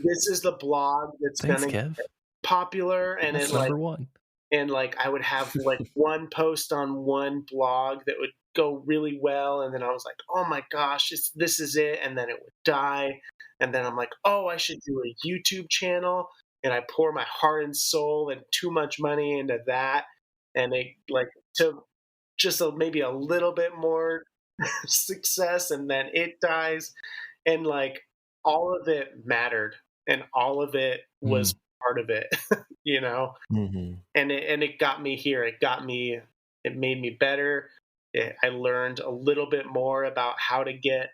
this is the blog that's Thanks, gonna Kev. get popular, and That's it like number one. and like I would have like one post on one blog that would go really well, and then I was like, oh my gosh, this is it, and then it would die, and then I'm like, oh, I should do a YouTube channel, and I pour my heart and soul and too much money into that, and it like took just maybe a little bit more success, and then it dies, and like all of it mattered, and all of it was part of it, you know. Mm-hmm. And it got me here. It made me better. I learned a little bit more about how to get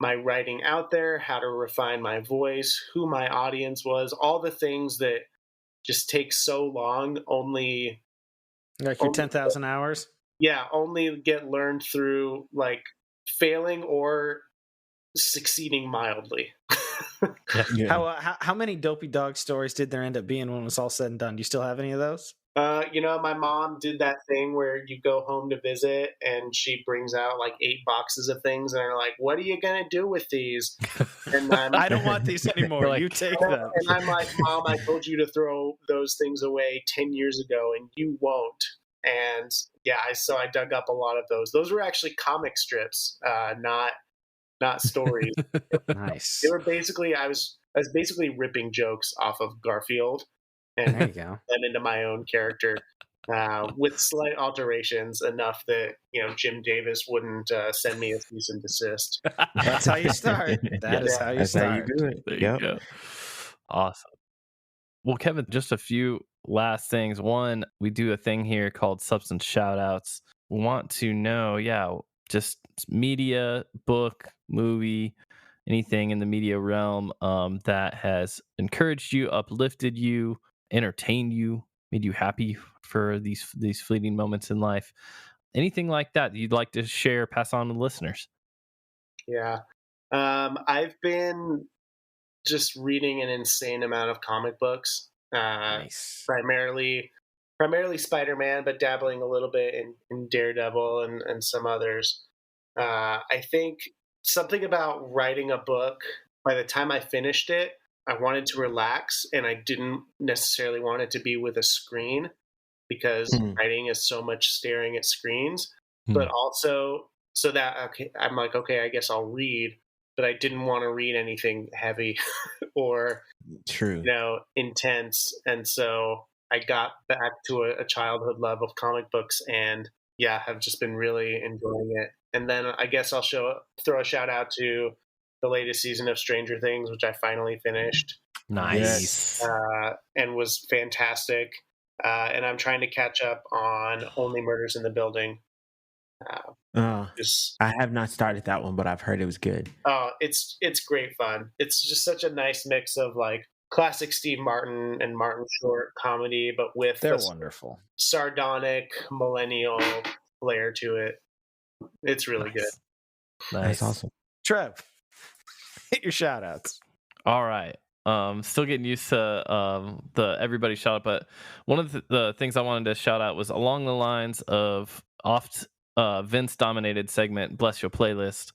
my writing out there, how to refine my voice, who my audience was, all the things that just take so long. Only like your 10,000 hours. Yeah, only get learned through like failing or succeeding mildly. Yeah. How many Dopey Dog stories did there end up being when it was all said and done? Do you still have any of those? You know, my mom did that thing where you go home to visit and she brings out like 8 boxes of things and are like, what are you going to do with these? And I don't want these anymore. Like, you take them. And I'm like, Mom, I told you to throw those things away 10 years ago and you won't. And yeah, so I dug up a lot of those. Those were actually comic strips, not stories. Nice. They were basically, I was basically ripping jokes off of Garfield and There you go. them into my own character, with slight alterations, enough that, you know, Jim Davis wouldn't send me a cease and desist. That's how you start. That is how you That's how start. you do it. There Yep. you go. Awesome. Well, Kevin, just a few last things. One, we do a thing here called Substance Shoutouts. We want to know, just media, book, movie, anything in the media realm that has encouraged you, uplifted you, entertained you, made you happy for these fleeting moments in life. Anything like that you'd like to share, pass on to listeners? Yeah. I've been just reading an insane amount of comic books. Nice. Primarily Spider-Man, but dabbling a little bit in Daredevil and some others. I think something about writing a book, by the time I finished it, I wanted to relax, and I didn't necessarily want it to be with a screen, because writing is so much staring at screens. But also, so that, okay, I'm like, okay, I guess I'll read, but I didn't want to read anything heavy or True. you know, intense. And so I got back to a childhood love of comic books, and yeah, have just been really enjoying it. And then I guess I'll throw a shout out to the latest season of Stranger Things, which I finally finished. Nice. And was fantastic. And I'm trying to catch up on Only Murders in the Building. I have not started that one, but I've heard it was good. It's great fun. It's just such a nice mix of like classic Steve Martin and Martin Short comedy, but with They're wonderful, sardonic millennial flair to it. It's really good. Nice. That's awesome. Trev, hit your shout outs. All right. Still getting used to the everybody shout out, but one of the things I wanted to shout out was along the lines of Vince dominated segment Bless Your Playlist,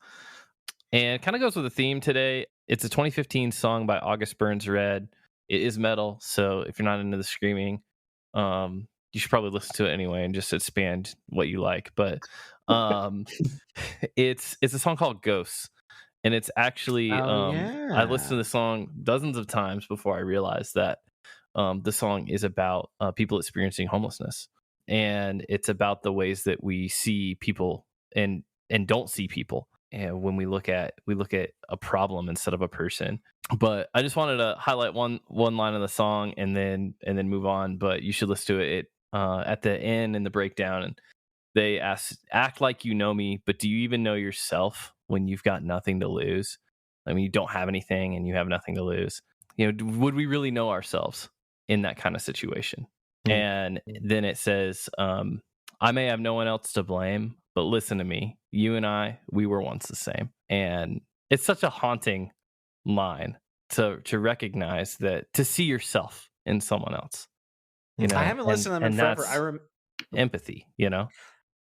and kind of goes with the theme today. It's a 2015 song by August Burns Red. It is metal, so if you're not into the screaming, you should probably listen to it anyway and just expand what you like. But it's a song called Ghosts, and it's actually I listened to the song dozens of times before I realized that the song is about people experiencing homelessness, and it's about the ways that we see people and don't see people, and when we look at a problem instead of a person. But I just wanted to highlight one line of the song and then move on. But you should listen to it at the end in the breakdown, and they act like you know me, but do you even know yourself when you've got nothing to lose? I mean, you don't have anything and you have nothing to lose. You know, would we really know ourselves in that kind of situation? And then it says, I may have no one else to blame, but listen to me. You and I, we were once the same. And it's such a haunting line to recognize that, to see yourself in someone else. You know, I haven't listened to them in forever. Empathy, you know?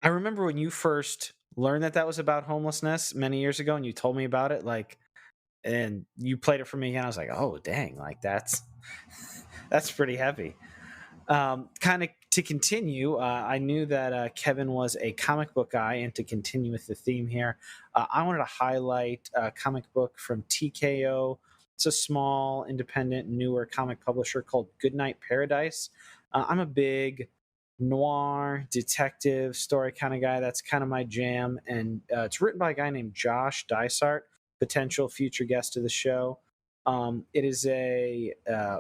I remember when you first learned that was about homelessness many years ago, and you told me about it, like, and you played it for me again. I was like, oh, dang, like that's pretty heavy. Kind of to continue, I knew that Kevin was a comic book guy, and to continue with the theme here, I wanted to highlight a comic book from TKO. It's a small, independent, newer comic publisher called Goodnight Paradise. I'm a big noir detective story kind of guy. That's kind of my jam, and it's written by a guy named Josh Dysart, potential future guest of the show. It is a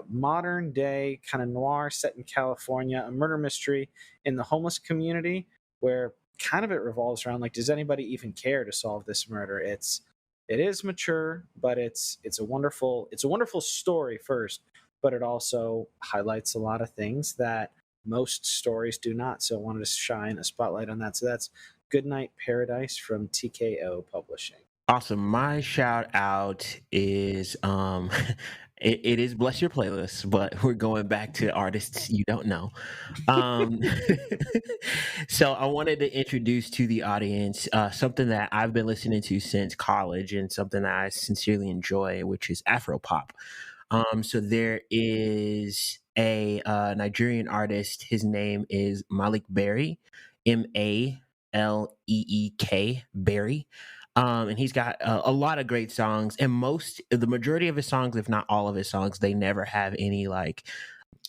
modern day kind of noir set in California, a murder mystery in the homeless community, where kind of it revolves around like, does anybody even care to solve this murder? It is mature, but it's a wonderful story first, but it also highlights a lot of things that most stories do not. So I wanted to shine a spotlight on that. So that's Goodnight Paradise from TKO Publishing. Awesome. My shout out is it is Bless Your Playlist, but we're going back to artists you don't know. So I wanted to introduce to the audience something that I've been listening to since college and something that I sincerely enjoy, which is Afropop. So there is a Nigerian artist. His name is Maleek Berry, Maleek Berry. And he's got a lot of great songs, and the majority of his songs, if not all of his songs, they never have any like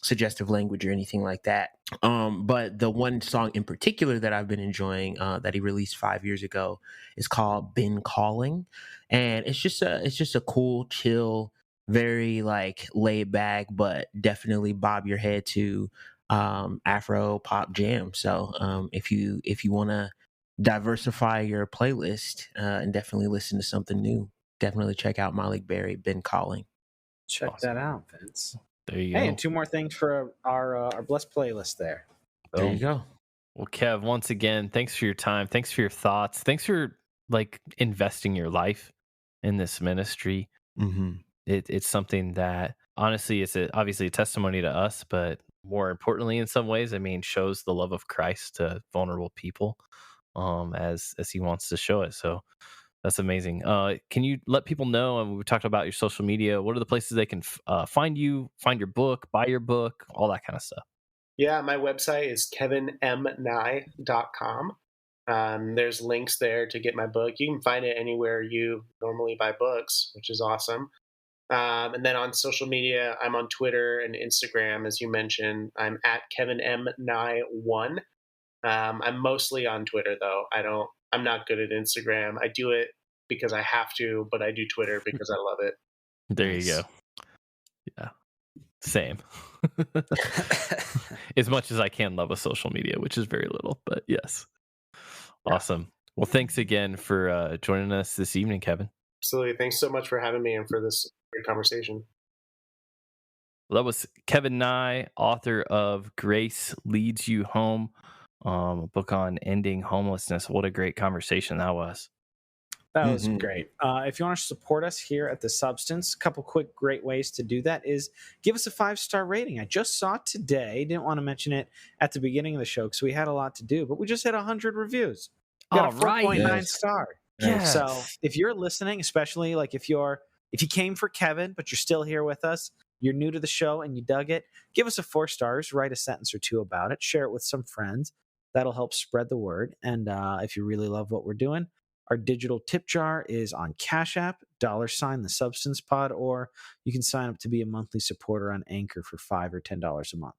suggestive language or anything like that. But the one song in particular that I've been enjoying that he released 5 years ago is called "Been Calling," and it's just a cool, chill, very like laid back, but definitely bob your head to Afro pop jam. So if you want to diversify your playlist and definitely listen to something new, definitely check out Maleek Berry, "Been Calling." Check Awesome. that out, Vince. There you go. Hey, and two more things for our blessed playlist there. There you go. Well, Kev, once again, thanks for your time. Thanks for your thoughts. Thanks for like investing your life in this ministry. Mm-hmm. It's something that honestly is obviously a testimony to us, but more importantly, in some ways, I mean, shows the love of Christ to vulnerable people as he wants to show it. So that's amazing. Can you let people know, and we talked about your social media, what are the places they can find you, find your book, buy your book, all that kind of stuff? Yeah, my website is kevinmnye.com. There's links there to get my book. You can find it anywhere you normally buy books, which is awesome. And then on social media, I'm on Twitter and Instagram, as you mentioned. I'm at KevinMNye1. I'm mostly on Twitter, though. I'm not good at Instagram. I do it because I have to, but I do Twitter because I love it. There you go. Yeah. Same. As much as I can love a social media, which is very little, but yes. Awesome. Well, thanks again for joining us this evening, Kevin. Absolutely. Thanks so much for having me and for this great conversation. Well, that was Kevin Nye, author of Grace Leads You Home, a book on ending homelessness. What a great conversation that was. That was great. If you want to support us here at The Substance, a couple quick great ways to do that is give us a 5-star rating. I just saw it today. Didn't want to mention it at the beginning of the show because we had a lot to do, but we just hit 100 reviews. We got a 4.9 star. Yes. So if you're listening, especially like if you came for Kevin, but you're still here with us, you're new to the show and you dug it, give us a 4 stars, write a sentence or two about it, share it with some friends. That'll help spread the word. And if you really love what we're doing, our digital tip jar is on Cash App, $ The Substance Pod, or you can sign up to be a monthly supporter on Anchor for $5 or $10 a month.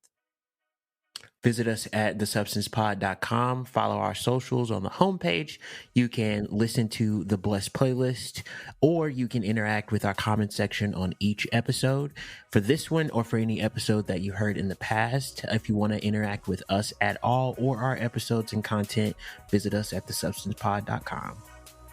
Visit us at thesubstancepod.com. Follow our socials on the homepage. You can listen to the Blessed playlist, or you can interact with our comment section on each episode. For this one or for any episode that you heard in the past, if you want to interact with us at all or our episodes and content, visit us at thesubstancepod.com.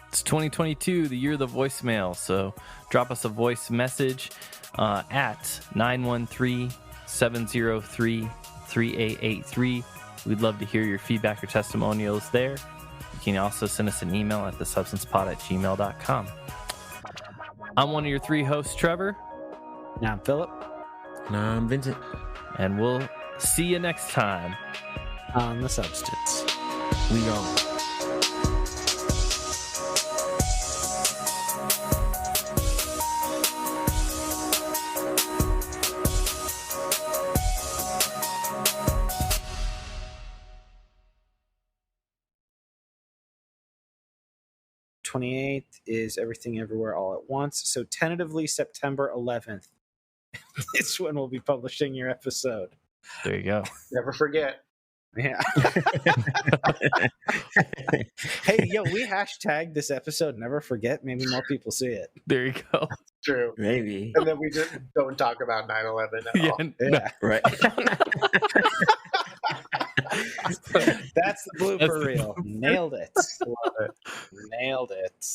It's 2022, the year of the voicemail. So drop us a voice message at 913-703-3883. We'd love to hear your feedback or testimonials there. You can also send us an email at thesubstancepod@gmail.com. I'm one of your 3 hosts, Trevor. Now I'm Philip. And I'm Vincent. And we'll see you next time on The Substance. We go. 28th is Everything Everywhere All at Once. So tentatively September 11th is when we'll be publishing your episode. There you go. Never forget. Yeah. Hey, yo, we hashtagged this episode Never Forget. Maybe more people see it. There you go. True. Maybe. And then we just don't talk about 9/11 at all. Yeah. Right. That's the blooper reel. Nailed it. Love it. Nailed it.